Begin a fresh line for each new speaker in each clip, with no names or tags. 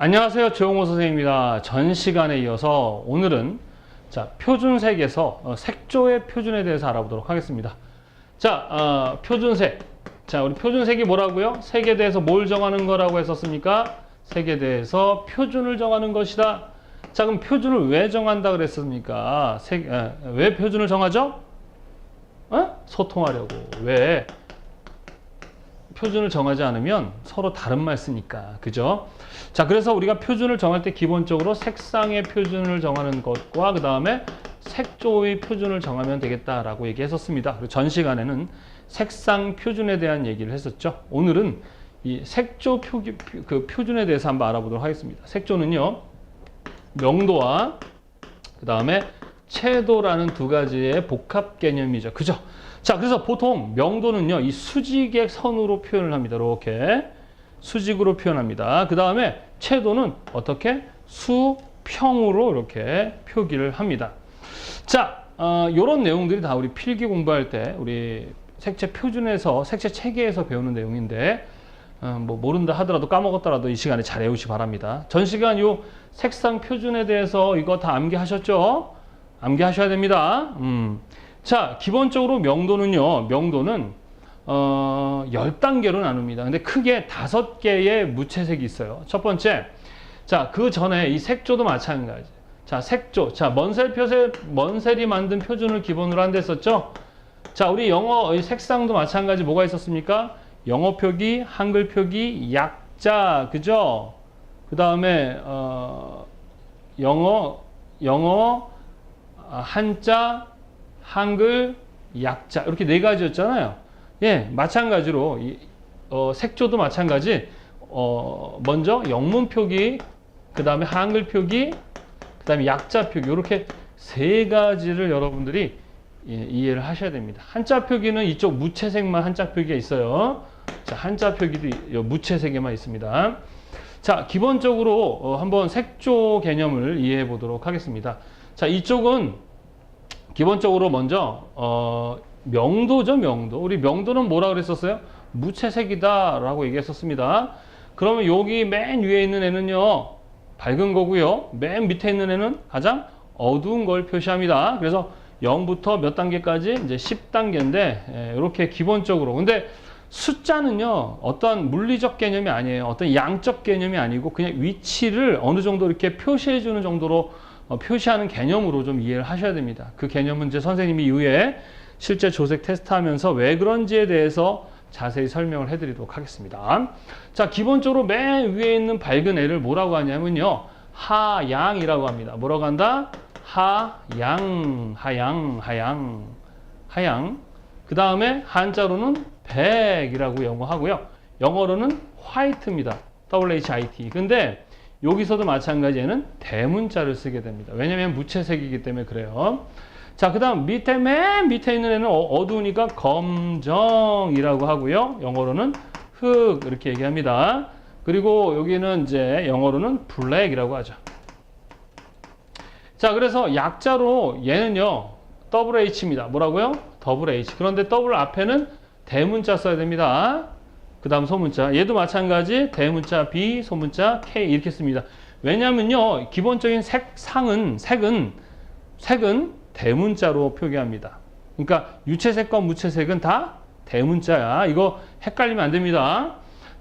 안녕하세요. 조용호 선생님입니다. 전 시간에 이어서 오늘은 표준색에서 색조의 표준에 대해서 알아보도록 하겠습니다. 표준색. 우리 표준색이 뭐라고요? 색에 대해서 뭘 정하는 거라고 했었습니까? 색에 대해서 표준을 정하는 것이다. 그럼 표준을 왜 정한다 그랬습니까? 왜 표준을 정하죠? 소통하려고. 왜? 표준을 정하지 않으면 서로 다른 말 쓰니까. 그죠? 그래서 우리가 표준을 정할 때 기본적으로 색상의 표준을 정하는 것과 그 다음에 색조의 표준을 정하면 되겠다라고 얘기했었습니다. 그리고 전 시간에는 색상 표준에 대한 얘기를 했었죠. 오늘은 이 색조 표준에 대해서 한번 알아보도록 하겠습니다. 색조는요, 명도와 그 다음에 채도라는 두 가지의 복합 개념이죠. 그죠? 그래서 보통 명도는요, 이 수직의 선으로 표현을 합니다. 이렇게 수직으로 표현합니다. 그 다음에 채도는 어떻게? 수평으로 이렇게 표기를 합니다. 요런 내용들이 다 우리 필기 공부할 때 우리 색채 표준에서, 색채 체계에서 배우는 내용인데, 모른다 하더라도 까먹었더라도 이 시간에 잘 외우시 바랍니다. 전 시간 요 색상 표준에 대해서 이거 다 암기하셨죠? 암기하셔야 됩니다. 기본적으로 명도는 10단계로 나눕니다. 근데 크게 5개의 무채색이 있어요. 첫 번째, 그 전에 이 색조도 마찬가지. 색조. 먼셀이 만든 표준을 기본으로 한다 했었죠? 우리 영어 색상도 마찬가지 뭐가 있었습니까? 영어 표기, 한글 표기, 약자. 그죠? 그 다음에, 영어, 한자, 한글, 약자. 이렇게 4가지였잖아요. 예, 마찬가지로 색조도 마찬가지. 먼저 영문 표기, 그 다음에 한글 표기, 그 다음에 약자 표기. 이렇게 3가지를 여러분들이 이해를 하셔야 됩니다. 한자 표기는 이쪽 무채색만 한자 표기가 있어요. 한자 표기도 무채색에만 있습니다. 기본적으로 한번 색조 개념을 이해해 보도록 하겠습니다. 이쪽은 기본적으로 먼저 명도죠, 명도. 우리 명도는 뭐라 그랬었어요? 무채색이다 라고 얘기했었습니다. 그러면 여기 맨 위에 있는 애는요, 밝은 거고요. 맨 밑에 있는 애는 가장 어두운 걸 표시합니다. 그래서 0부터 몇 단계까지? 이제 10단계인데, 이렇게 기본적으로. 근데 숫자는요, 어떤 물리적 개념이 아니에요. 어떤 양적 개념이 아니고 그냥 위치를 어느 정도 이렇게 표시해 주는 정도로 표시하는 개념으로 좀 이해를 하셔야 됩니다. 그 개념은 이제 선생님이 이후에 실제 조색 테스트하면서 왜 그런지에 대해서 자세히 설명을 해드리도록 하겠습니다. 기본적으로 맨 위에 있는 밝은 애를 뭐라고 하냐면요, 하양이라고 합니다. 뭐라고 한다? 하양. 그 다음에 한자로는 백이라고 영어하고요. 영어로는 white입니다. WHIT. 근데 여기서도 마찬가지 얘는 대문자를 쓰게 됩니다. 왜냐면 무채색이기 때문에 그래요. 그 다음 맨 밑에 있는 애는 어두우니까 검정이라고 하고요. 영어로는 흑 이렇게 얘기합니다. 그리고 여기는 이제 영어로는 블랙이라고 하죠. 그래서 약자로 얘는요, WH입니다. 뭐라고요? WH. 그런데 W 앞에는 대문자 써야 됩니다. 그 다음 소문자. 얘도 마찬가지 대문자 B, 소문자 K 이렇게 씁니다. 왜냐면요, 기본적인 색은 대문자로 표기합니다. 그러니까 유채색과 무채색은 다 대문자야. 이거 헷갈리면 안 됩니다.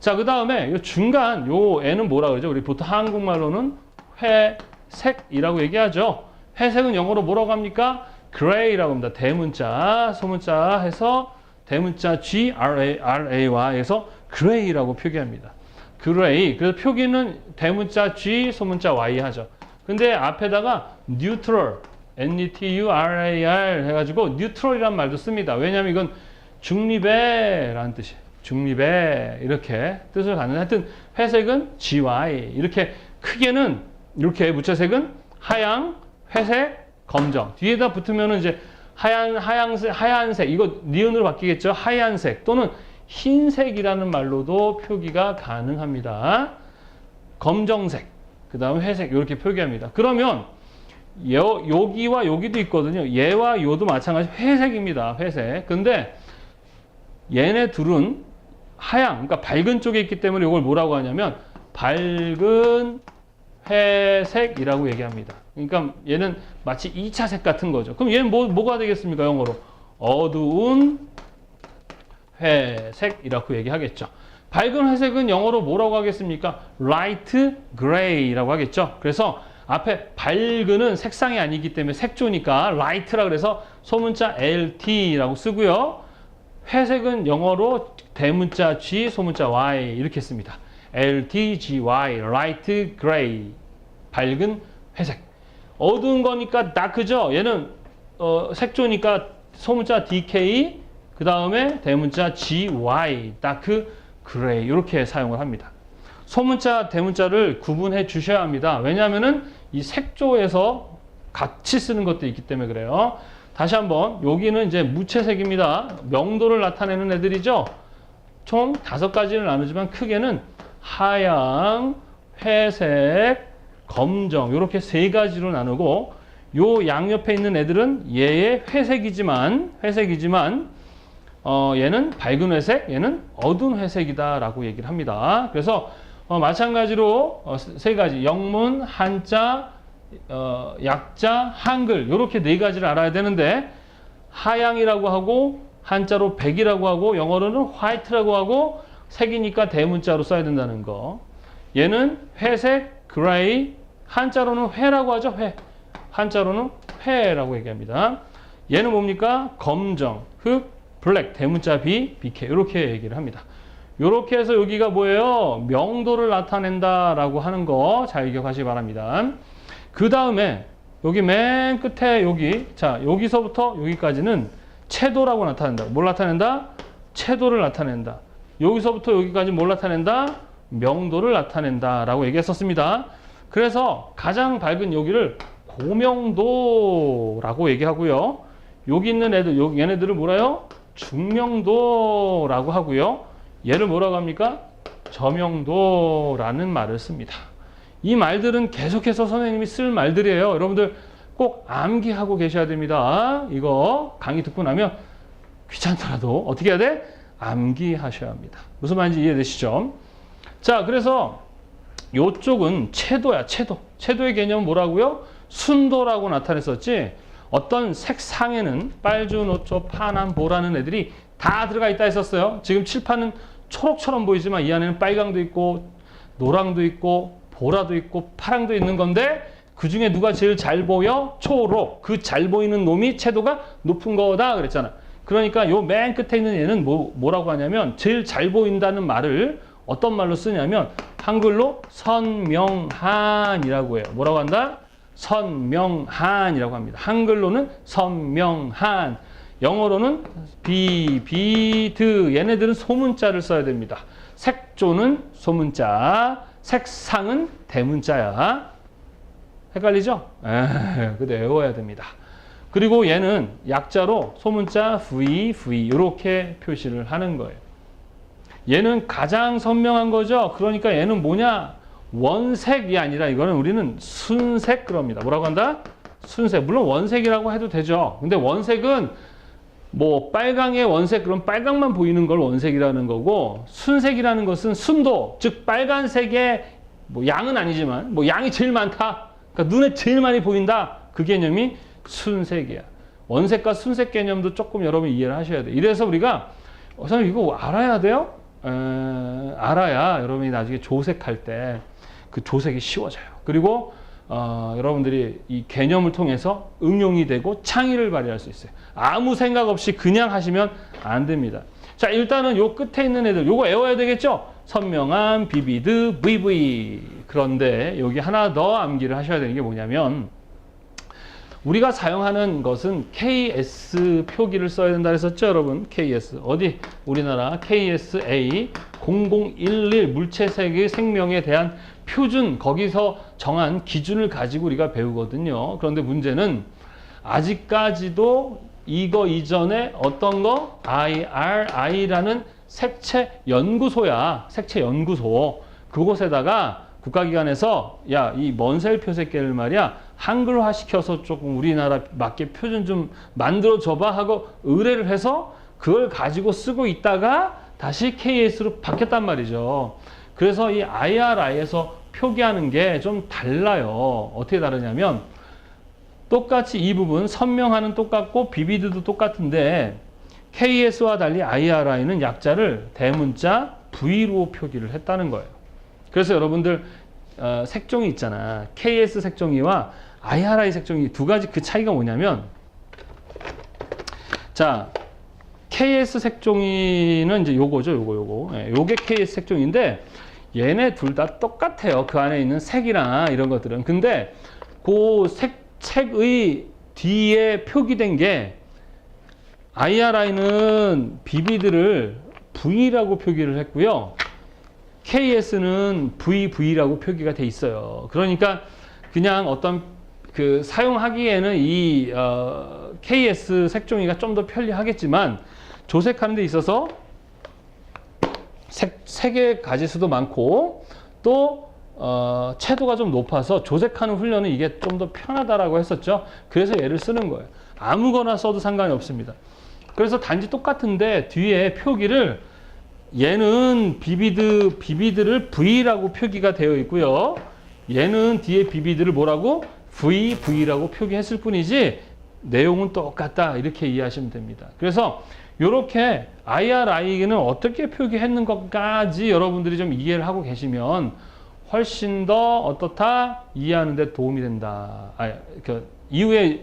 그 다음에 요 중간 요 애는 뭐라 그러죠? 우리 보통 한국말로는 회색이라고 얘기하죠. 회색은 영어로 뭐라고 합니까? gray라고 합니다. 대문자, 소문자 해서 대문자 G, R-A-Y 해서 gray라고 표기합니다. gray. 그래서 표기는 대문자 G, 소문자 Y 하죠. 근데 앞에다가 neutral, N-E-T-U-R-A-R 해가지고 neutral이란 말도 씁니다. 왜냐하면 이건 중립의라는 뜻이에요. 중립의 이렇게 뜻을 갖는. 하여튼 회색은 GY. 이렇게 크게는 이렇게 무채색은 하양, 회색, 검정. 뒤에다 붙으면은 이제 하얀색, 이거 니은으로 바뀌겠죠? 하얀색 또는 흰색이라는 말로도 표기가 가능합니다. 검정색, 그 다음에 회색 이렇게 표기합니다. 그러면 여기와 여기도 있거든요. 얘와 요도 마찬가지 회색입니다. 회색. 근데 얘네 둘은 하양, 그러니까 밝은 쪽에 있기 때문에 이걸 뭐라고 하냐면 밝은 회색이라고 얘기합니다. 그러니까 얘는 마치 2차 색 같은 거죠. 그럼 얘는 뭐가 되겠습니까? 영어로 어두운 회색이라고 얘기하겠죠. 밝은 회색은 영어로 뭐라고 하겠습니까? light gray라고 하겠죠. 그래서 앞에 밝은은 색상이 아니기 때문에 색조니까 light라 그래서 소문자 LT라고 쓰고요. 회색은 영어로 대문자 G, 소문자 Y 이렇게 씁니다. LTGY, light gray, 밝은 회색. 어두운 거니까 다크죠. 얘는 색조니까 소문자 DK, 그 다음에 대문자 GY, 다크 그레이 이렇게 사용을 합니다. 소문자, 대문자를 구분해 주셔야 합니다. 왜냐하면은 이 색조에서 같이 쓰는 것도 있기 때문에 그래요. 다시 한번 여기는 이제 무채색입니다. 명도를 나타내는 애들이죠. 총 5가지를 나누지만 크게는 하양, 회색, 검정 이렇게 3가지로 나누고 요 양옆에 있는 애들은 얘의 회색이지만 얘는 밝은 회색, 얘는 어두운 회색이다라고 얘기를 합니다. 그래서 마찬가지로 3가지 영문, 한자, 약자, 한글 이렇게 4가지를 알아야 되는데 하양이라고 하고 한자로 백이라고 하고 영어로는 화이트라고 하고 색이니까 대문자로 써야 된다는 거. 얘는 회색, 그레이, 한자로는 회라고 하죠. 회. 한자로는 회라고 얘기합니다. 얘는 뭡니까? 검정, 흑, 블랙, 대문자 B, BK 이렇게 얘기를 합니다. 이렇게 해서 여기가 뭐예요? 명도를 나타낸다라고 하는 거 잘 기억하시기 바랍니다. 그 다음에 여기 맨 끝에 자 여기서부터 여기까지는 채도라고 나타낸다. 뭘 나타낸다? 채도를 나타낸다. 여기서부터 여기까지 뭘 나타낸다? 명도를 나타낸다라고 얘기했었습니다. 그래서 가장 밝은 여기를 고명도라고 얘기하고요. 여기 있는 애들, 얘네들을 뭐라요? 중명도라고 하고요. 얘를 뭐라고 합니까? 저명도라는 말을 씁니다. 이 말들은 계속해서 선생님이 쓸 말들이에요. 여러분들 꼭 암기하고 계셔야 됩니다. 이거 강의 듣고 나면 귀찮더라도 어떻게 해야 돼? 암기하셔야 합니다. 무슨 말인지 이해되시죠? 자, 그래서 이쪽은 채도야, 채도. 채도의 개념은 뭐라고요? 순도라고 나타냈었지. 어떤 색상에는 빨주, 노초, 파남, 보라는 애들이 다 들어가 있다 했었어요. 지금 칠판은 초록처럼 보이지만 이 안에는 빨강도 있고 노랑도 있고 보라도 있고 파랑도 있는 건데 그 중에 누가 제일 잘 보여? 초록. 그 잘 보이는 놈이 채도가 높은 거다 그랬잖아. 그러니까 요 맨 끝에 있는 얘는 뭐라고 하냐면 제일 잘 보인다는 말을 어떤 말로 쓰냐면 한글로 선명한이라고 해요. 뭐라고 한다? 선명한이라고 합니다. 한글로는 선명한. 영어로는 비비드. 얘네들은 소문자를 써야 됩니다. 색조는 소문자, 색상은 대문자야. 헷갈리죠? 그래도 외워야 됩니다. 그리고 얘는 약자로 소문자 V 이렇게 표시를 하는 거예요. 얘는 가장 선명한 거죠. 그러니까 얘는 뭐냐? 원색이 아니라 이거는 우리는 순색 그럽니다. 뭐라고 한다? 순색. 물론 원색이라고 해도 되죠. 근데 원색은 뭐 빨강의 원색, 그럼 빨강만 보이는 걸 원색이라는 거고, 순색이라는 것은 순도, 즉 빨간색의 뭐 양은 아니지만 뭐 양이 제일 많다. 그러니까 눈에 제일 많이 보인다. 그 개념이 순색이야. 원색과 순색 개념도 조금 여러분 이해를 하셔야 돼요. 이래서 우리가 선생님 이거 알아야 돼요? 알아야 여러분이 나중에 조색할 때 그 조색이 쉬워져요. 그리고 여러분들이 이 개념을 통해서 응용이 되고 창의를 발휘할 수 있어요. 아무 생각 없이 그냥 하시면 안 됩니다. 자, 일단은 요 끝에 있는 애들 요거 외워야 되겠죠? 선명한, 비비드, VV. 그런데 여기 하나 더 암기를 하셔야 되는 게 뭐냐면 우리가 사용하는 것은 KS 표기를 써야 된다 했었죠, 여러분? KS. 어디? 우리나라 KSA 0011 물체색의 생명에 대한 표준, 거기서 정한 기준을 가지고 우리가 배우거든요. 그런데 문제는 아직까지도 이거 이전에 어떤 거? IRI라는 색채 연구소야. 색채 연구소. 그곳에다가 국가기관에서 야, 이 먼셀 표색계를 말이야 한글화 시켜서 조금 우리나라 맞게 표준 좀 만들어 줘봐 하고 의뢰를 해서 그걸 가지고 쓰고 있다가 다시 KS로 바뀌었단 말이죠. 그래서 이 IRI에서 표기하는 게 좀 달라요. 어떻게 다르냐면 똑같이 이 부분 선명한은 똑같고 비비드도 똑같은데 KS와 달리 IRI는 약자를 대문자 V로 표기를 했다는 거예요. 그래서 여러분들 색종이 있잖아. KS 색종이와 IRI 색종이 두 가지 그 차이가 뭐냐면 자 KS 색종이는 이제 요거죠. 요거. 예, 요게 KS 색종인데 얘네 둘 다 똑같아요. 그 안에 있는 색이나 이런 것들은. 근데 그 책의 뒤에 표기된 게 IRI는 비비드를 V라고 표기를 했고요. KS는 VV라고 표기가 돼 있어요. 그러니까 그냥 어떤 그 사용하기에는 이 KS 색종이가 좀 더 편리하겠지만 조색하는 데 있어서 색의 가지수도 많고 또 채도가 좀 높아서 조색하는 훈련은 이게 좀 더 편하다라고 했었죠. 그래서 얘를 쓰는 거예요. 아무거나 써도 상관이 없습니다. 그래서 단지 똑같은데 뒤에 표기를 얘는 비비드를 V라고 표기가 되어 있고요. 얘는 뒤에 비비드를 뭐라고? VV라고 표기했을 뿐이지 내용은 똑같다 이렇게 이해하시면 됩니다. 그래서 이렇게 IRI는 어떻게 표기했는 것까지 여러분들이 좀 이해를 하고 계시면 훨씬 더 어떻다 이해하는 데 도움이 된다. 이후에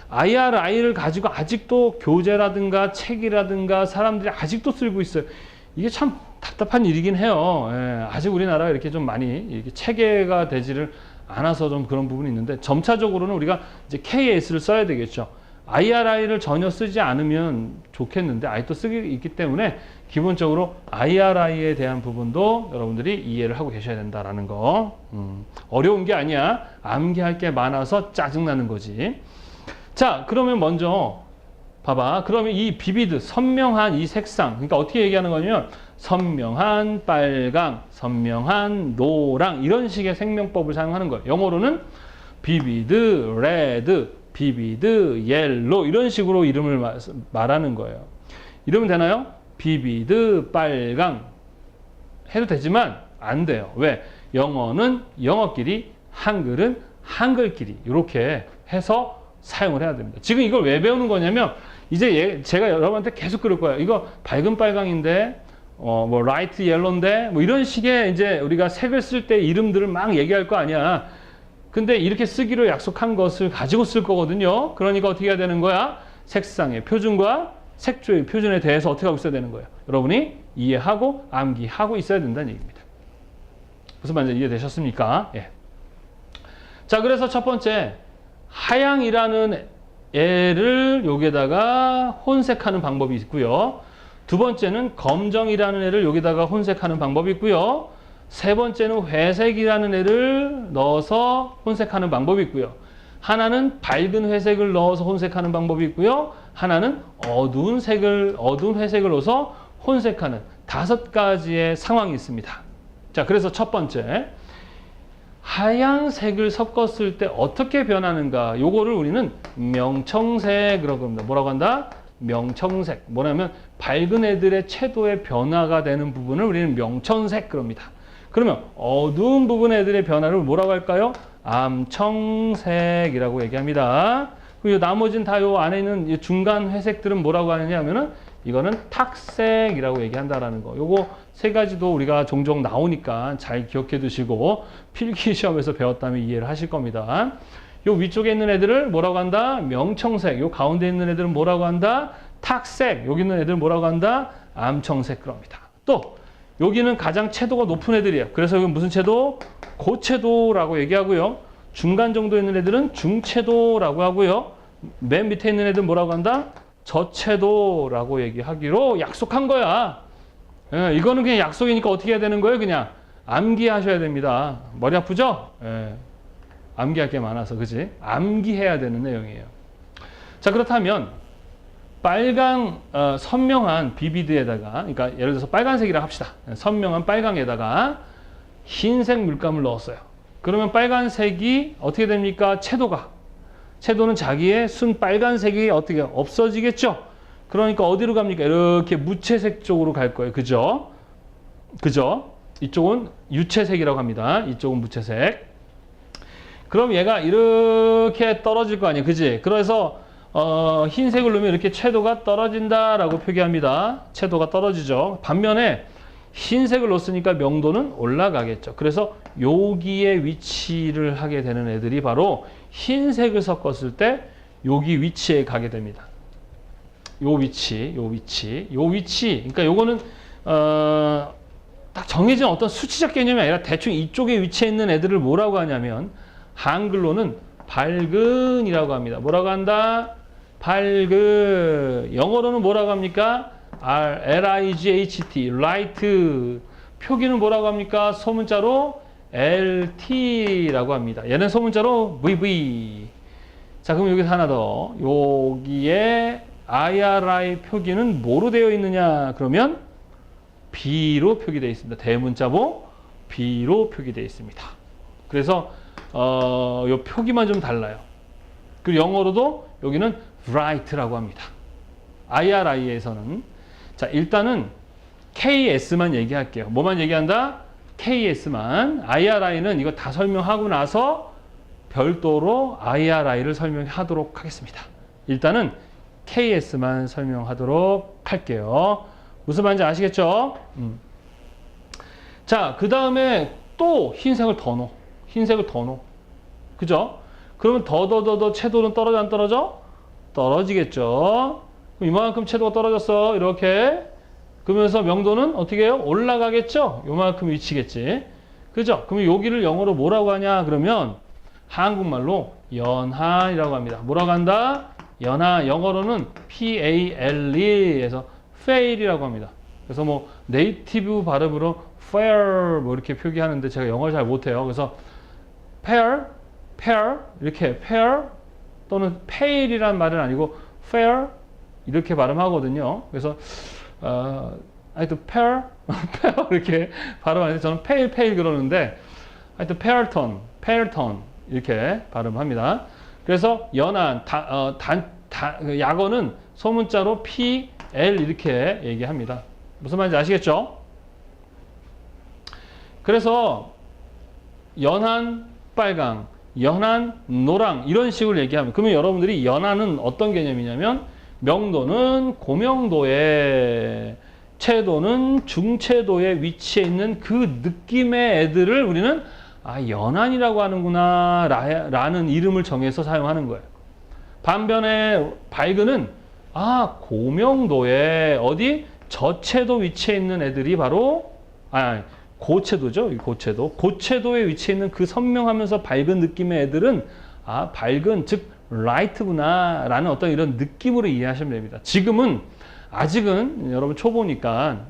IRI를 가지고 아직도 교재라든가 책이라든가 사람들이 아직도 쓰고 있어요. 이게 참 답답한 일이긴 해요. 예, 아직 우리나라가 이렇게 좀 많이 이렇게 체계가 되지를 않아서 좀 그런 부분이 있는데 점차적으로는 우리가 이제 KS를 써야 되겠죠. IRI를 전혀 쓰지 않으면 좋겠는데 아직도 쓰기 있기 때문에 기본적으로 IRI에 대한 부분도 여러분들이 이해를 하고 계셔야 된다라는 거. 어려운 게 아니야. 암기할 게 많아서 짜증나는 거지. 자, 그러면 먼저 봐봐. 그러면 이 비비드, 선명한 이 색상. 그러니까 어떻게 얘기하는 거냐면 선명한 빨강, 선명한 노랑 이런 식의 생명법을 사용하는 거예요. 영어로는 비비드, 레드, 비비드, 옐로 이런 식으로 이름을 말하는 거예요. 이러면 되나요? 비비드, 빨강 해도 되지만 안 돼요. 왜? 영어는 영어끼리, 한글은 한글끼리 이렇게 해서 사용을 해야 됩니다. 지금 이걸 왜 배우는 거냐면 이제 제가 여러분한테 계속 그럴 거예요. 이거 밝은 빨강인데 뭐 라이트 옐로인데 뭐 이런 식의 이제 우리가 색을 쓸 때 이름들을 막 얘기할 거 아니야. 근데 이렇게 쓰기로 약속한 것을 가지고 쓸 거거든요. 그러니까 어떻게 해야 되는 거야? 색상의 표준과 색조의 표준에 대해서 어떻게 하고 있어야 되는 거예요? 여러분이 이해하고 암기하고 있어야 된다는 얘기입니다. 무슨 말인지 이해되셨습니까? 예. 자, 그래서 첫 번째 하양이라는 애를 여기다가 혼색하는 방법이 있고요. 두 번째는 검정이라는 애를 여기다가 혼색하는 방법이 있고요. 세 번째는 회색이라는 애를 넣어서 혼색하는 방법이 있고요. 하나는 밝은 회색을 넣어서 혼색하는 방법이 있고요. 하나는 어두운 회색을 넣어서 혼색하는 5가지의 상황이 있습니다. 자, 그래서 첫 번째 하얀색을 섞었을 때 어떻게 변하는가? 요거를 우리는 명청색이라고 합니다. 뭐라고 한다? 명청색. 뭐냐면 밝은 애들의 채도의 변화가 되는 부분을 우리는 명청색 그럽니다. 그러면 어두운 부분 애들의 변화를 뭐라고 할까요? 암청색이라고 얘기합니다. 그리고 나머지는 다 요 안에 있는 이 중간 회색들은 뭐라고 하느냐 하면은 이거는 탁색이라고 얘기한다라는 거. 요거 세 가지도 우리가 종종 나오니까 잘 기억해 두시고 필기 시험에서 배웠다면 이해를 하실 겁니다. 요 위쪽에 있는 애들을 뭐라고 한다? 명청색. 요 가운데 있는 애들은 뭐라고 한다? 탁색. 여기 있는 애들은 뭐라고 한다? 암청색 그럽니다. 또 여기는 가장 채도가 높은 애들이에요. 그래서 이건 무슨 채도? 고채도라고 얘기하고요. 중간 정도에 있는 애들은 중채도라고 하고요. 맨 밑에 있는 애들은 뭐라고 한다? 저채도라고 얘기하기로 약속한 거야. 예, 이거는 그냥 약속이니까 어떻게 해야 되는 거예요? 그냥 암기하셔야 됩니다. 머리 아프죠? 예, 암기할 게 많아서 그지? 암기해야 되는 내용이에요. 자, 그렇다면 빨강 선명한 비비드에다가 그러니까 예를 들어서 빨간색이라 합시다. 선명한 빨강에다가 흰색 물감을 넣었어요. 그러면 빨간색이 어떻게 됩니까? 채도는 자기의 순 빨간색이 어떻게 없어지겠죠? 그러니까 어디로 갑니까? 이렇게 무채색 쪽으로 갈 거예요. 그죠? 그죠? 이쪽은 유채색이라고 합니다. 이쪽은 무채색. 그럼 얘가 이렇게 떨어질 거 아니에요. 그지? 그래서 흰색을 넣으면 이렇게 채도가 떨어진다라고 표기합니다. 채도가 떨어지죠. 반면에 흰색을 넣었으니까 명도는 올라가겠죠. 그래서 여기에 위치를 하게 되는 애들이 바로 흰색을 섞었을 때 여기 위치에 가게 됩니다. 요 위치. 그러니까 요거는 딱 정해진 어떤 수치적 개념이 아니라 대충 이쪽에 위치해 있는 애들을 뭐라고 하냐면 한글로는 밝은이라고 합니다. 뭐라고 한다? 밝은. 영어로는 뭐라고 합니까? L-I-G-H-T, light. 표기는 뭐라고 합니까? 소문자로 LT라고 합니다. 얘는 소문자로 VV. 자, 그럼 여기서 하나 더. 여기에 IRI 표기는 뭐로 되어 있느냐? 그러면 B로 표기되어 있습니다. 대문자보 B로 표기되어 있습니다. 그래서 요 표기만 좀 달라요. 그리고 영어로도 여기는 bright라고 합니다. IRI에서는. 자, 일단은 KS만 얘기할게요. 뭐만 얘기한다? KS만. IRI는 이거 다 설명하고 나서 별도로 IRI를 설명하도록 하겠습니다. 일단은 KS만 설명하도록 할게요. 무슨 말인지 아시겠죠? 자, 그 다음에 또 흰색을 더 넣어. 흰색을 더 넣어. 그죠? 그러면 더 채도는 떨어져 안 떨어져? 떨어지겠죠. 그럼 이만큼 채도가 떨어졌어. 이렇게. 그러면서 명도는 어떻게 해요? 올라가겠죠? 요만큼 위치겠지. 그죠? 그럼 여기를 영어로 뭐라고 하냐? 그러면 한국말로 연한이라고 합니다. 뭐라고 한다? 연한. 영어로는 PALE에서 fail이라고 합니다. 그래서 뭐 네이티브 발음으로 fair 뭐 이렇게 표기하는데 제가 영어를 잘 못해요. 그래서 pair 이렇게 fair 또는 pale이란 말은 아니고 fair 이렇게 발음하거든요. 그래서 하여튼 pair 이렇게 발음하는데 저는 pale 그러는데 하여튼 pearton 이렇게 발음합니다. 그래서 연한 약어는 소문자로 PL 이렇게 얘기합니다. 무슨 말인지 아시겠죠? 그래서 연한 빨강, 연한 노랑 이런 식으로 얘기하면 그러면 여러분들이 연한은 어떤 개념이냐면 명도는 고명도에 채도는 중채도에 위치해 있는 그 느낌의 애들을 우리는 연한이라고 하는구나 라는 이름을 정해서 사용하는 거예요. 반면에 밝은은 고명도에 어디 저채도 위치해 있는 애들이 바로 고채도죠. 고채도에 위치해 있는 그 선명하면서 밝은 느낌의 애들은 밝은 즉 라이트구나 라는 어떤 이런 느낌으로 이해하시면 됩니다. 지금은 아직은 여러분 초보니까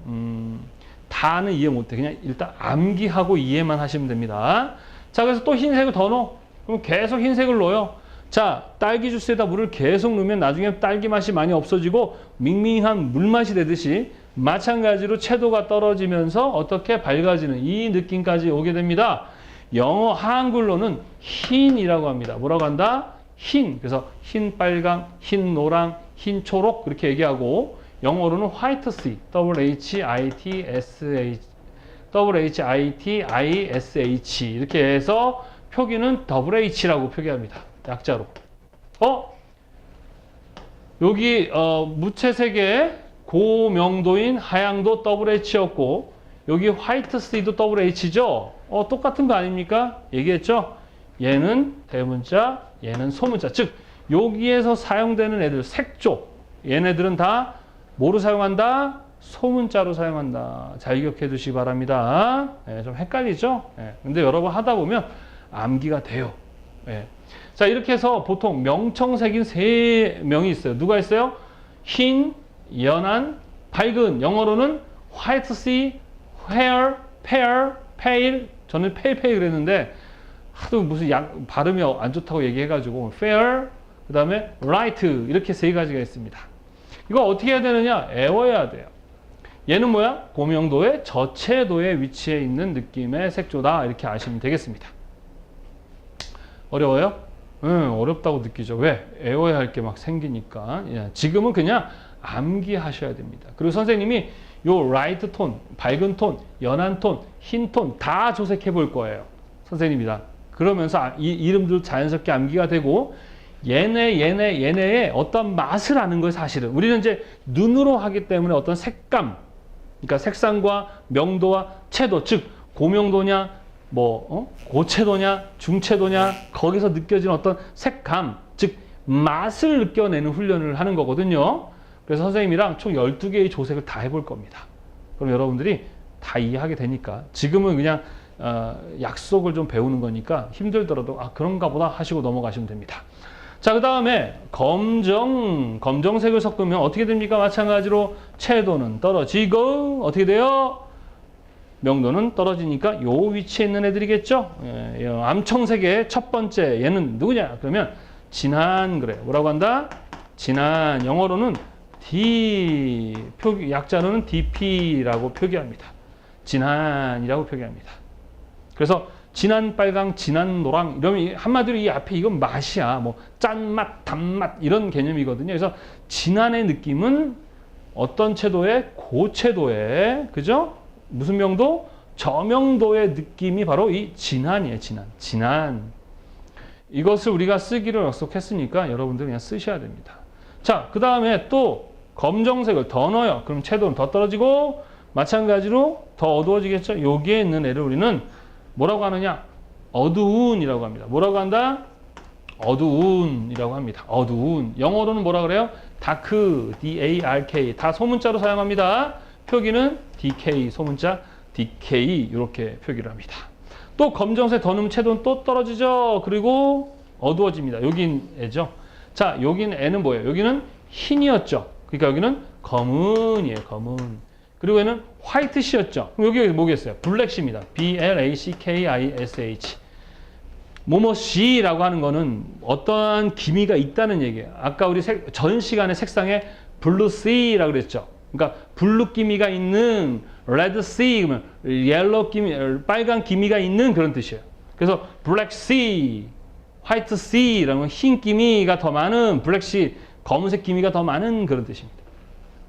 다는 이해 못해. 그냥 일단 암기하고 이해만 하시면 됩니다. 자, 그래서 또 흰색을 더 넣어. 그럼 계속 흰색을 넣어요. 자, 딸기 주스에다 물을 계속 넣으면 나중에 딸기 맛이 많이 없어지고 밍밍한 물맛이 되듯이 마찬가지로 채도가 떨어지면서 어떻게 밝아지는 이 느낌까지 오게 됩니다. 영어 한글로는 흰이라고 합니다. 뭐라고 한다? 흰. 그래서 흰 빨강, 흰 노랑, 흰 초록 그렇게 얘기하고 영어로는 화이트 C, WHITISH 이렇게 해서 표기는 WH라고 표기합니다. 약자로. 여기 무채색의 고명도인 하양도 WH였고 여기 화이트 C도 WH죠. 똑같은 거 아닙니까? 얘기했죠? 얘는 대문자, 얘는 소문자. 즉 여기에서 사용되는 애들 색조 얘네들은 다 뭐로 사용한다? 소문자로 사용한다. 잘 기억해 두시기 바랍니다. 좀 헷갈리죠? 근데 여러분 하다 보면 암기가 돼요. 자, 이렇게 해서 보통 명청색인 세 명이 있어요. 누가 있어요? 흰, 연한, 밝은. 영어로는 white sea, fair, pale. 저는 pale 그랬는데 하도 무슨 발음이 안 좋다고 얘기해가지고 fair, 그 다음에 light 이렇게 세 가지가 있습니다. 이거 어떻게 해야 되느냐? 외워야 돼요. 얘는 뭐야? 고명도의 저채도에 위치해 있는 느낌의 색조다. 이렇게 아시면 되겠습니다. 어려워요? 어렵다고 느끼죠. 왜? 외워야 할 게 막 생기니까. 지금은 그냥 암기하셔야 됩니다. 그리고 선생님이 요 라이트 톤, 밝은 톤, 연한 톤, 흰 톤 다 조색해 볼 거예요. 선생님이랑. 그러면서 이 이름들 자연스럽게 암기가 되고 얘네의 어떤 맛을 아는 거예요, 사실은. 우리는 이제 눈으로 하기 때문에 어떤 색감, 그러니까 색상과 명도와 채도, 즉 고명도냐, 고채도냐, 중채도냐, 거기서 느껴지는 어떤 색감, 즉 맛을 느껴내는 훈련을 하는 거거든요. 그래서 선생님이랑 총 12개의 조색을 다 해볼 겁니다. 그럼 여러분들이 다 이해하게 되니까 지금은 그냥 약속을 좀 배우는 거니까 힘들더라도 그런가 보다 하시고 넘어가시면 됩니다. 자, 그 다음에 검정색을 섞으면 어떻게 됩니까? 마찬가지로 채도는 떨어지고 어떻게 돼요? 명도는 떨어지니까 요 위치에 있는 애들이겠죠? 암청색의 첫 번째 얘는 누구냐? 그러면 진한, 그래요. 뭐라고 한다? 진한. 영어로는 D, 약자로는 DP라고 표기합니다. 진한이라고 표기합니다. 그래서 진한 빨강, 진한 노랑 이러면 한마디로 이 앞에 이건 맛이야. 뭐 짠맛, 단맛 이런 개념이거든요. 그래서 진한의 느낌은 어떤 채도의 고채도의, 그죠? 무슨 명도? 저명도의 느낌이 바로 이 진한이에요. 진한. 이것을 우리가 쓰기를 약속했으니까 여러분들 그냥 쓰셔야 됩니다. 자, 그 다음에 또 검정색을 더 넣어요. 그럼 채도는 더 떨어지고 마찬가지로 더 어두워지겠죠? 여기에 있는 애를 우리는 뭐라고 하느냐? 어두운이라고 합니다. 뭐라고 한다? 어두운이라고 합니다. 어두운. 영어로는 뭐라 그래요? 다크, D-A-R-K. 다 소문자로 사용합니다. 표기는 DK, 소문자 DK 이렇게 표기를 합니다. 또 검정색 더 넣으면 채도는 또 떨어지죠. 그리고 어두워집니다. 여긴 애죠. 자, 여긴 애는 뭐예요? 여기는 흰이었죠. 그러니까 여기는 검은이에요. 검은. 그리고 얘는 화이트시였죠. 그럼 여기 뭐겠어요? 블랙시입니다. B-L-A-C-K-I-S-H. 뭐뭐시라고 하는 거는 어떠한 기미가 있다는 얘기예요. 아까 우리 전 시간에 색상에 블루시라고 그랬죠. 그러니까 블루 기미가 있는 레드시, 그러면 옐로우 기미, 빨간 기미가 있는 그런 뜻이에요. 그래서 블랙시, 화이트시라는 건 흰 기미가 더 많은, 블랙시, 검은색 기미가 더 많은 그런 뜻입니다.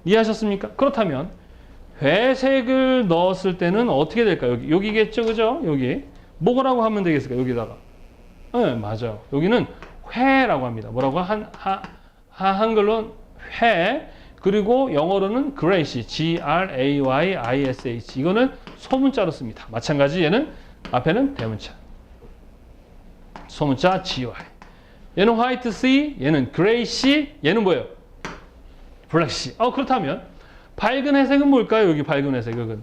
이해하셨습니까? 그렇다면 회색을 넣었을 때는 어떻게 될까요? 여기겠죠, 그죠? 여기 뭐라고 하면 되겠을까? 여기다가. 네, 맞아요. 여기는 회라고 합니다. 뭐라고? 한글로는 회. 그리고 영어로는 grayish, G-R-A-Y-I-S-H. 이거는 소문자로 씁니다. 마찬가지 얘는 앞에는 대문자. 소문자 G-Y. 얘는 화이트 C, 얘는 grayish, 얘는 뭐예요? 블랙시. 그렇다면 밝은 회색은 뭘까요? 여기 밝은 회색. 여기는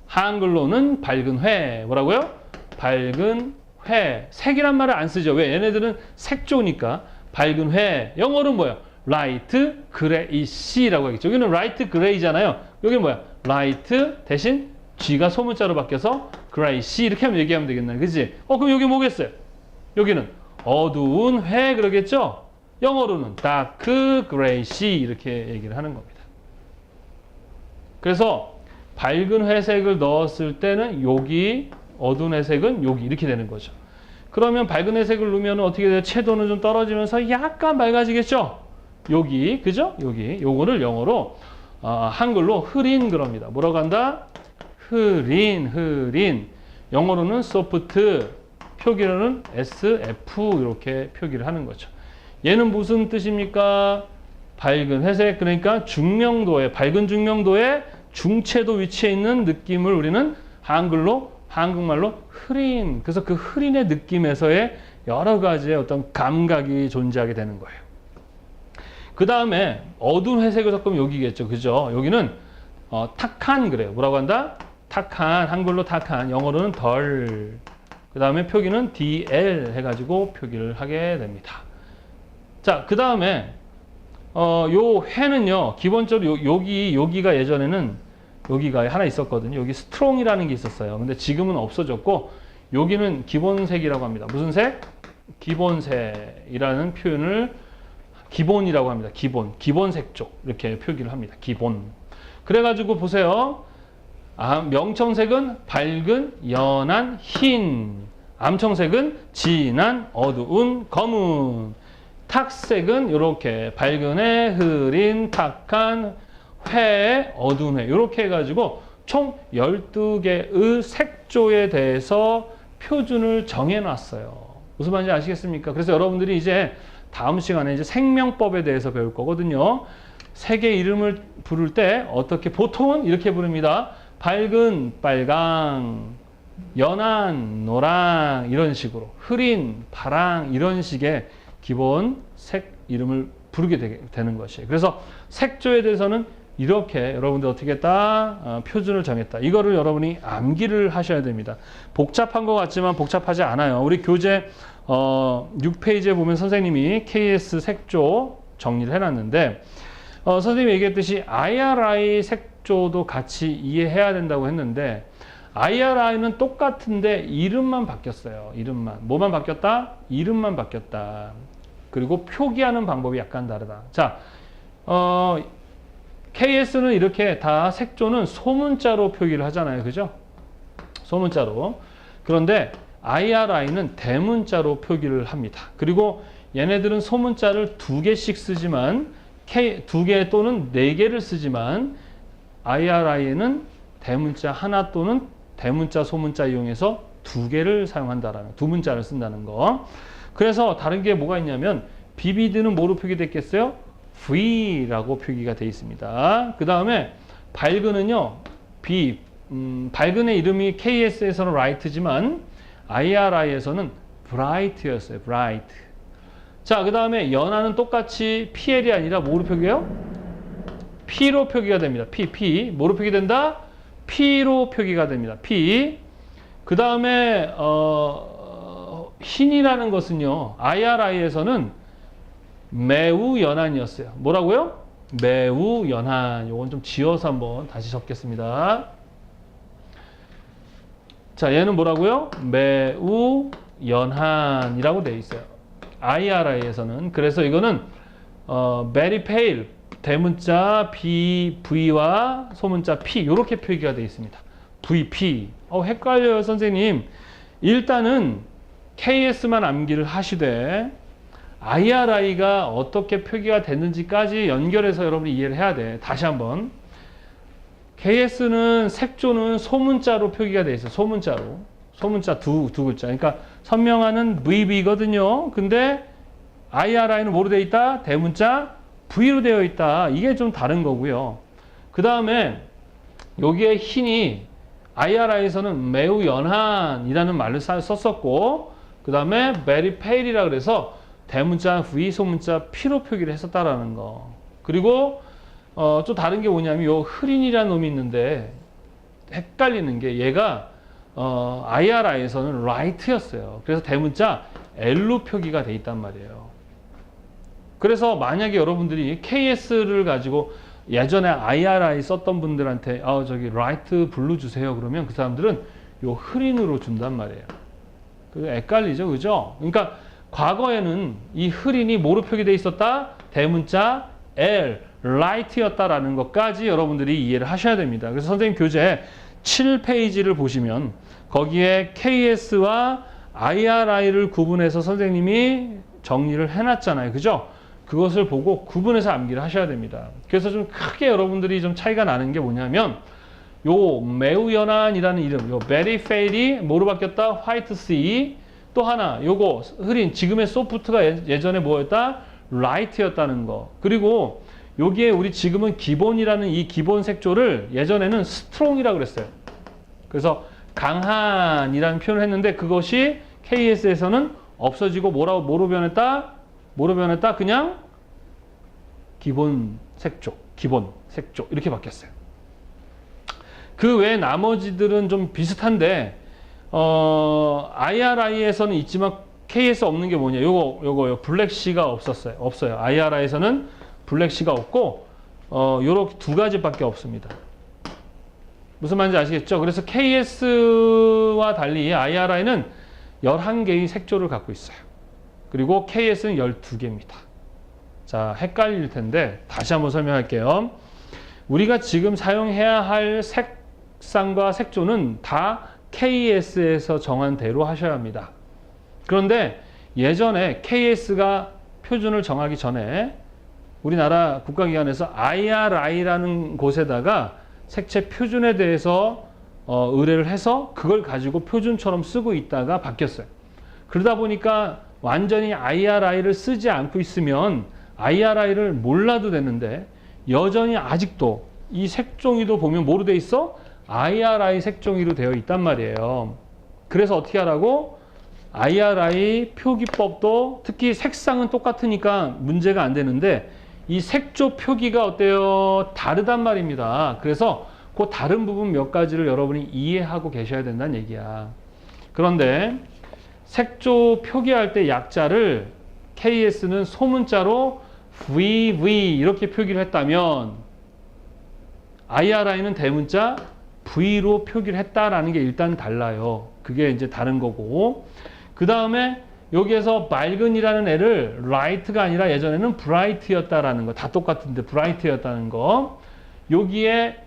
한글로는 밝은 회. 뭐라고요? 밝은 회. 색이란 말을 안 쓰죠. 왜? 얘네들은 색조니까. 밝은 회. 영어로는 뭐예요? 라이트 그레이시라고 하겠죠. 여기는 라이트 그레이잖아요. 여기는 뭐야? 라이트 대신 G가 소문자로 바뀌어서 그레이시 이렇게 하면 얘기하면 되겠나요? 그치? 그럼 여기 뭐겠어요? 여기는 어두운 회 그러겠죠? 영어로는 다크 그레이시 이렇게 얘기를 하는 겁니다. 그래서 밝은 회색을 넣었을 때는 여기, 어두운 회색은 여기 이렇게 되는 거죠. 그러면 밝은 회색을 넣으면 어떻게 돼요? 채도는 좀 떨어지면서 약간 맑아지겠죠? 여기, 그죠? 여기, 요거를 영어로, 한글로 흐린 그럽니다. 뭐라고 한다? 흐린. 영어로는 soft, 표기로는 SF, 이렇게 표기를 하는 거죠. 얘는 무슨 뜻입니까? 밝은 회색, 그러니까 중명도의, 밝은 중명도의 중채도 위치에 있는 느낌을 우리는 한국말로 흐린, 그래서 그 흐린의 느낌에서의 여러 가지의 어떤 감각이 존재하게 되는 거예요. 그 다음에 어두운 회색을 섞으면 여기겠죠. 그죠? 여기는 탁한 그래요. 뭐라고 한다? 탁한, 한글로 탁한, 영어로는 덜. 그 다음에 표기는 DL 해가지고 표기를 하게 됩니다. 자, 그 다음에 요 회는요, 기본적으로 여기가 예전에는 여기가 하나 있었거든요. 여기 스트롱이라는 게 있었어요. 근데 지금은 없어졌고, 여기는 기본색이라고 합니다. 무슨 색? 기본색이라는 표현을 기본이라고 합니다. 기본색조 이렇게 표기를 합니다. 기본. 그래가지고 보세요. 명청색은 밝은, 연한, 흰. 암청색은 진한, 어두운, 검은. 탁색은 이렇게 밝은 해, 흐린, 탁한, 회, 어두운 해 이렇게 해가지고 총 12개의 색조에 대해서 표준을 정해놨어요. 무슨 말인지 아시겠습니까? 그래서 여러분들이 이제 다음 시간에 이제 생명법에 대해서 배울 거거든요. 색의 이름을 부를 때 어떻게 보통은 이렇게 부릅니다. 밝은 빨강, 연한 노랑 이런 식으로 흐린 파랑 이런 식의 기본 색 이름을 부르게 되는 것이에요. 그래서 색조에 대해서는 이렇게 여러분들 어떻게 했다? 표준을 정했다. 이거를 여러분이 암기를 하셔야 됩니다. 복잡한 것 같지만 복잡하지 않아요. 우리 교재 6페이지에 보면 선생님이 KS 색조 정리를 해놨는데 선생님이 얘기했듯이 IRI 색조도 같이 이해해야 된다고 했는데 IRI는 똑같은데 이름만 바뀌었어요. 이름만. 뭐만 바뀌었다? 이름만 바뀌었다. 그리고 표기하는 방법이 약간 다르다. 자, KS는 이렇게 다 색조는 소문자로 표기를 하잖아요. 그죠? 소문자로. 그런데 IRI는 대문자로 표기를 합니다. 그리고 얘네들은 소문자를 2개씩 쓰지만 2개 또는 4개를 쓰지만 IRI에는 대문자 하나 또는 대문자, 소문자 이용해서 2개를 사용한다라는, 2문자를 쓴다는 거. 그래서 다른 게 뭐가 있냐면 비비드는 뭐로 표기됐겠어요? V라고 표기가 되어 있습니다. 그 다음에 밝은은요, 밝은의 이름이 KS에서는 Light지만 IRI에서는 Bright였어요. Bright. 자, 그 다음에 연한은 똑같이 PL이 아니라 뭐로 표기해요? P로 표기가 됩니다. P. 뭐로 표기된다? P로 표기가 됩니다. P. 그 다음에 흰이라는 것은요, IRI에서는 매우 연한이었어요. 뭐라고요? 매우 연한. 요건 좀 지어서 한번 다시 적겠습니다. 자, 얘는 뭐라고요? 매우 연한이라고 되어 있어요. IRI에서는. 그래서 이거는 very pale, 대문자 V와 소문자 P 이렇게 표기가 되어 있습니다. VP. 헷갈려요, 선생님. 일단은 KS만 암기를 하시되 IRI가 어떻게 표기가 됐는지까지 연결해서 여러분이 이해를 해야 돼. 다시 한번. KS는 색조는 소문자로 표기가 되어 있어요. 소문자로. 소문자 두 글자. 그러니까 선명하는 VB거든요. 근데 IRI는 뭐로 되어 있다? 대문자 V로 되어 있다. 이게 좀 다른 거고요. 그 다음에 여기에 흰이 IRI에서는 매우 연한이라는 말을 썼었고, 그 다음에 very pale이라 그래서 대문자 V, 소문자 P로 표기를 했었다라는 거. 그리고 또 다른 게 뭐냐면 요 흐린이라는 놈이 있는데 헷갈리는 게 얘가 IRI에서는 Light였어요. 그래서 대문자 L로 표기가 돼 있단 말이에요. 그래서 만약에 여러분들이 KS를 가지고 예전에 IRI 썼던 분들한테 저기 라이트 블루 주세요 그러면 그 사람들은 요 흐린으로 준단 말이에요. 그게 헷갈리죠, 그죠? 그러니까 과거에는 이 흐린이 뭐로 표기되어 있었다? 대문자 L, light였다라는 것까지 여러분들이 이해를 하셔야 됩니다. 그래서 선생님 교재 7페이지를 보시면 거기에 KS와 IRI를 구분해서 선생님이 정리를 해놨잖아요, 그죠? 그것을 보고 구분해서 암기를 하셔야 됩니다. 그래서 좀 크게 여러분들이 좀 차이가 나는 게 뭐냐면 요 매우 연한이라는 이름, 요 very pale이 뭐로 바뀌었다? white sea. 또 하나 요거 흐린 지금의 소프트가 예전에 뭐였다? light였다는 거. 그리고 여기에 우리 지금은 기본이라는 이 기본 색조를 예전에는 strong이라고 그랬어요. 그래서 강한이라는 표현을 했는데 그것이 KS에서는 없어지고 뭐로 변했다? 뭐로 변했다? 그냥 기본 색조 이렇게 바뀌었어요. 그 외에 나머지들은 좀 비슷한데 IRI에서는 있지만 KS 없는 게 뭐냐? 요거 블랙시가 없어요. IRI에서는 블랙시가 없고 요렇게 2가지밖에 없습니다. 무슨 말인지 아시겠죠? 그래서 KS와 달리 IRI는 11개의 색조를 갖고 있어요. 그리고 KS는 12개입니다. 자, 헷갈릴 텐데 다시 한번 설명할게요. 우리가 지금 사용해야 할 색상과 색조는 다 KS에서 정한 대로 하셔야 합니다. 그런데 예전에 KS가 표준을 정하기 전에 우리나라 국가기관에서 IRI라는 곳에다가 색채 표준에 대해서 의뢰를 해서 그걸 가지고 표준처럼 쓰고 있다가 바뀌었어요. 그러다 보니까 완전히 IRI를 쓰지 않고 있으면 IRI를 몰라도 되는데 여전히 아직도 이 색종이도 보면 뭐로 돼 있어? IRI 색종이로 되어 있단 말이에요. 그래서 어떻게 하라고? IRI 표기법도 특히 색상은 똑같으니까 문제가 안 되는데 이 색조 표기가 어때요? 다르단 말입니다. 그래서 그 다른 부분 몇 가지를 여러분이 이해하고 계셔야 된다는 얘기야. 그런데 색조 표기할 때 약자를 KS는 소문자로 VV 이렇게 표기를 했다면 IRI는 대문자 V로 표기를 했다라는 게 일단 달라요. 그게 이제 다른 거고. 그 다음에 여기에서 맑은이라는 애를 light가 아니라 예전에는 bright였다라는 거. 다 똑같은데 bright였다는 거. 여기에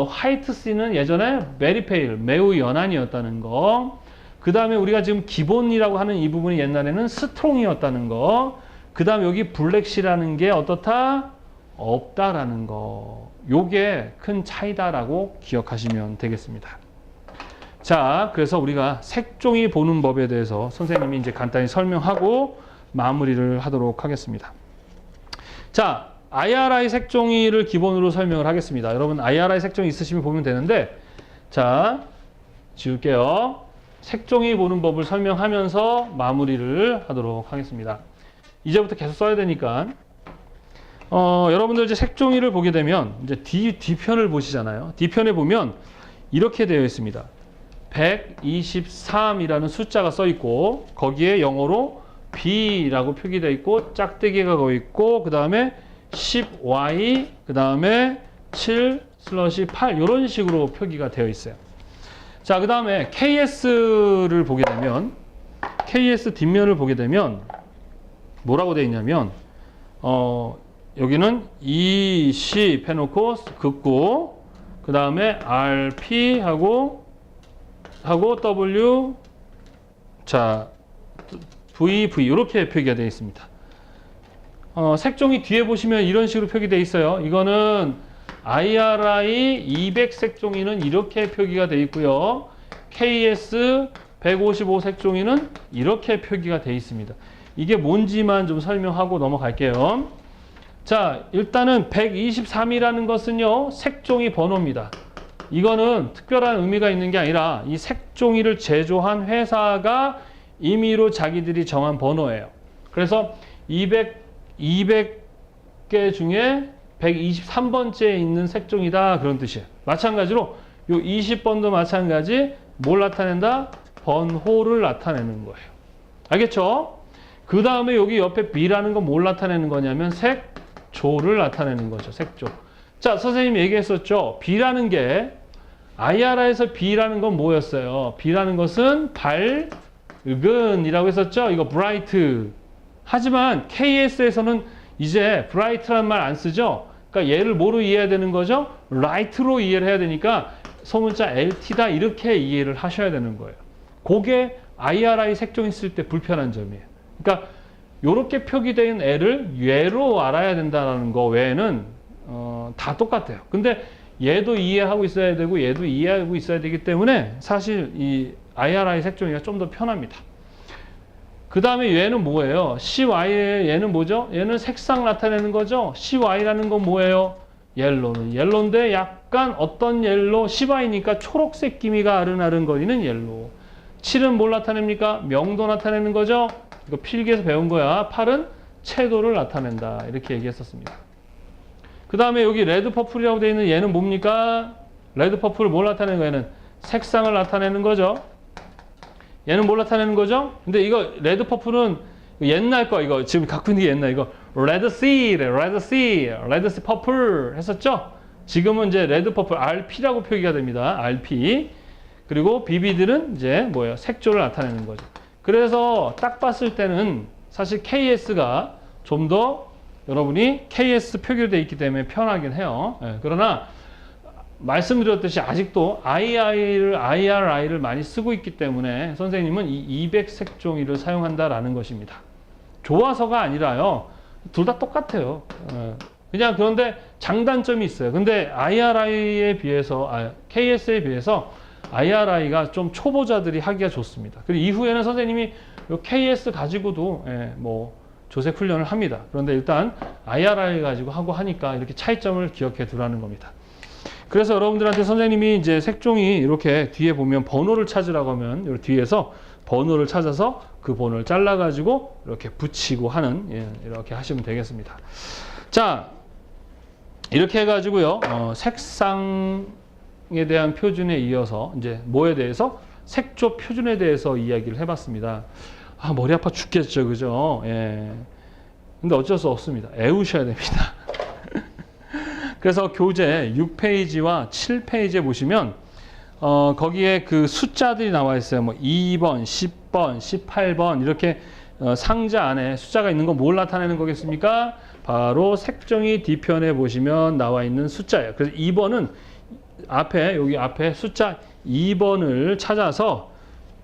화이트 C는 예전에 very pale, 매우 연한이었다는 거. 그 다음에 우리가 지금 기본이라고 하는 이 부분이 옛날에는 strong이었다는 거. 그 다음에 여기 블랙 C라는 게 어떻다? 없다라는 거. 요게 큰 차이다라고 기억하시면 되겠습니다. 자, 그래서 우리가 색종이 보는 법에 대해서 선생님이 이제 간단히 설명하고 마무리를 하도록 하겠습니다. 자, IRI 색종이를 기본으로 설명을 하겠습니다. 여러분 IRI 색종이 있으시면 보면 되는데, 자, 지울게요. 색종이 보는 법을 설명하면서 마무리를 하도록 하겠습니다. 이제부터 계속 써야 되니까 여러분들 이제 색종이를 보게 되면 이제 뒤편을 보시잖아요. 뒤편에 보면 이렇게 되어 있습니다. 123이라는 숫자가 써 있고 거기에 영어로 B라고 표기되어 있고 짝대기가 거기 있고 그 다음에 10Y 그 다음에 7/8 이런 식으로 표기가 되어 있어요. 자, 그 다음에 KS를 보게 되면 KS 뒷면을 보게 되면 뭐라고 되어 있냐면 여기는 EC 해놓고 긋고 그 다음에 RP 하고 W 자 VV 이렇게 표기가 되어 있습니다. 색종이 뒤에 보시면 이런 식으로 표기되어 있어요. 이거는 IRI 200 색종이는 이렇게 표기가 되어 있고요. KS 155 색종이는 이렇게 표기가 되어 있습니다. 이게 뭔지만 좀 설명하고 넘어갈게요. 자, 일단은 123이라는 것은요, 색종이 번호입니다. 이거는 특별한 의미가 있는 게 아니라 이 색종이를 제조한 회사가 임의로 자기들이 정한 번호예요. 그래서 200개 중에 123번째에 있는 색종이다 그런 뜻이에요. 마찬가지로 요 20번도 마찬가지 뭘 나타낸다? 번호를 나타내는 거예요. 알겠죠? 그 다음에 여기 옆에 B라는 건 뭘 나타내는 거냐면 색조를 나타내는 거죠. 색조. 자, 선생님이 얘기했었죠. B라는 게 IRI에서 B라는 건 뭐였어요? B라는 것은 밝은이라고 했었죠. 이거 bright. 하지만 KS에서는 이제 bright라는 말 안 쓰죠. 그러니까 얘를 뭐로 이해해야 되는 거죠? light로 이해를 해야 되니까 소문자 LT다 이렇게 이해를 하셔야 되는 거예요. 그게 IRI 색종이 쓸 때 불편한 점이에요. 그러니까 이렇게 표기된 애를 얘로 알아야 된다는 거 외에는 다 똑같아요. 근데 얘도 이해하고 있어야 되고 얘도 이해하고 있어야 되기 때문에 사실 이 IRI 색종이가 좀 더 편합니다. 그 다음에 얘는 뭐예요? CY의 얘는 뭐죠? 얘는 색상 나타내는 거죠? CY라는 건 뭐예요? 옐로는 옐로인데 약간 어떤 옐로? CY니까 초록색 기미가 아른아른거리는 옐로. 7은 뭘 나타냅니까? 명도 나타내는 거죠? 이거 필기에서 배운 거야. 8은 채도를 나타낸다. 이렇게 얘기했었습니다. 그 다음에 여기 레드 퍼플이라고 되어 있는 얘는 뭡니까? 레드 퍼플을 뭘 나타내는 거야? 얘는 색상을 나타내는 거죠. 얘는 뭘 나타내는 거죠? 근데 이거 레드 퍼플은 옛날 거 이거 지금 갖고 있는 게 옛날 이거 레드 씨래. 레드 씨 퍼플 했었죠? 지금은 이제 레드 퍼플 RP라고 표기가 됩니다. RP. 그리고 BB들은 이제 뭐예요? 색조를 나타내는 거죠. 그래서 딱 봤을 때는 사실 KS가 좀 더 여러분이 KS 표기로 되어 있기 때문에 편하긴 해요. 예, 그러나 말씀드렸듯이 아직도 IRI를 많이 쓰고 있기 때문에 선생님은 이 200 색종이를 사용한다라는 것입니다. 좋아서가 아니라요. 둘 다 똑같아요. 그냥 그런데 장단점이 있어요. 근데 IRI에 비해서, KS에 비해서 IRI가 좀 초보자들이 하기가 좋습니다. 그리고 이후에는 선생님이 요 KS 가지고도 뭐 조색 훈련을 합니다. 그런데 일단 IRI 가지고 하고 하니까 이렇게 차이점을 기억해 두라는 겁니다. 그래서 여러분들한테 선생님이 이제 색종이 이렇게 뒤에 보면 번호를 찾으라고 하면 요 뒤에서 번호를 찾아서 그 번호를 잘라 가지고 이렇게 붙이고 하는, 이렇게 하시면 되겠습니다. 자, 이렇게 해가지고요, 색상에 대한 표준에 이어서 이제 뭐에 대해서 색조 표준에 대해서 이야기를 해봤습니다. 머리 아파 죽겠죠, 그죠? 예. 근데 어쩔 수 없습니다. 애우셔야 됩니다. 그래서 교재 6페이지와 7페이지에 보시면 거기에 그 숫자들이 나와 있어요. 뭐 2번, 10번, 18번 이렇게 상자 안에 숫자가 있는 건 뭘 나타내는 거겠습니까? 바로 색종이 뒤편에 보시면 나와 있는 숫자예요. 그래서 2번은 여기 앞에 숫자 2번을 찾아서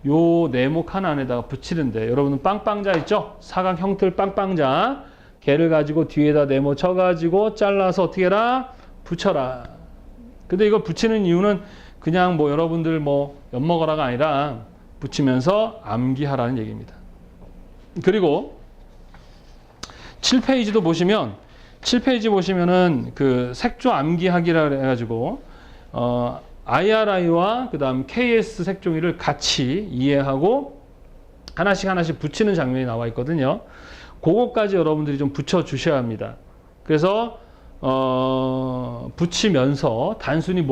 요 네모 칸 안에다가 붙이는데, 여러분은 빵빵자 있죠? 사각 형틀 빵빵자. 걔를 가지고 뒤에다 네모 쳐가지고 잘라서 어떻게 해라? 붙여라. 근데 이걸 붙이는 이유는 그냥 뭐 여러분들 뭐 엿먹어라가 아니라 붙이면서 암기하라는 얘기입니다. 그리고 7페이지도 보시면, 7페이지 보시면은 그 색조 암기하기라 해가지고 IRI와 그 다음 KS 색종이를 같이 이해하고 하나씩 붙이는 장면이 나와 있거든요. 그거까지 여러분들이 좀 붙여 주셔야 합니다. 그래서 붙이면서 단순히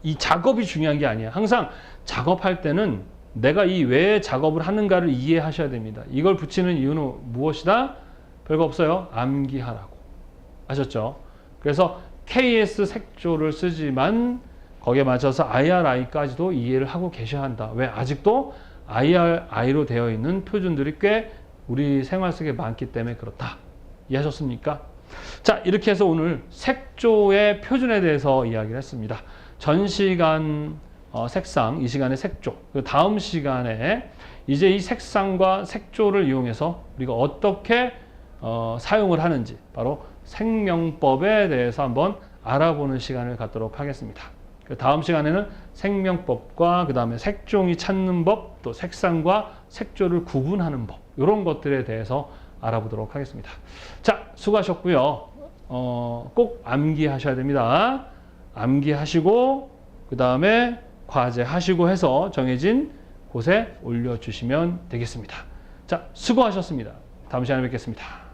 이 작업이 중요한 게 아니에요. 항상 작업할 때는 내가 이 왜 작업을 하는가를 이해하셔야 됩니다. 이걸 붙이는 이유는 무엇이다? 별거 없어요. 암기하라고. 아셨죠? 그래서 KS 색조를 쓰지만 거기에 맞춰서 IRI까지도 이해를 하고 계셔야 한다. 왜? 아직도 IRI로 되어 있는 표준들이 꽤 우리 생활 속에 많기 때문에 그렇다. 이해하셨습니까? 자, 이렇게 해서 오늘 색조의 표준에 대해서 이야기를 했습니다. 전 시간 색상, 이 시간에 색조, 다음 시간에 이제 이 색상과 색조를 이용해서 우리가 어떻게 사용을 하는지, 바로 색명법에 대해서 한번 알아보는 시간을 갖도록 하겠습니다. 다음 시간에는 색명법과 그 다음에 색종이 찾는 법, 또 색상과 색조를 구분하는 법, 이런 것들에 대해서 알아보도록 하겠습니다. 자, 수고하셨고요. 꼭 암기하셔야 됩니다. 암기하시고 그 다음에 과제하시고 해서 정해진 곳에 올려주시면 되겠습니다. 자, 수고하셨습니다. 다음 시간에 뵙겠습니다.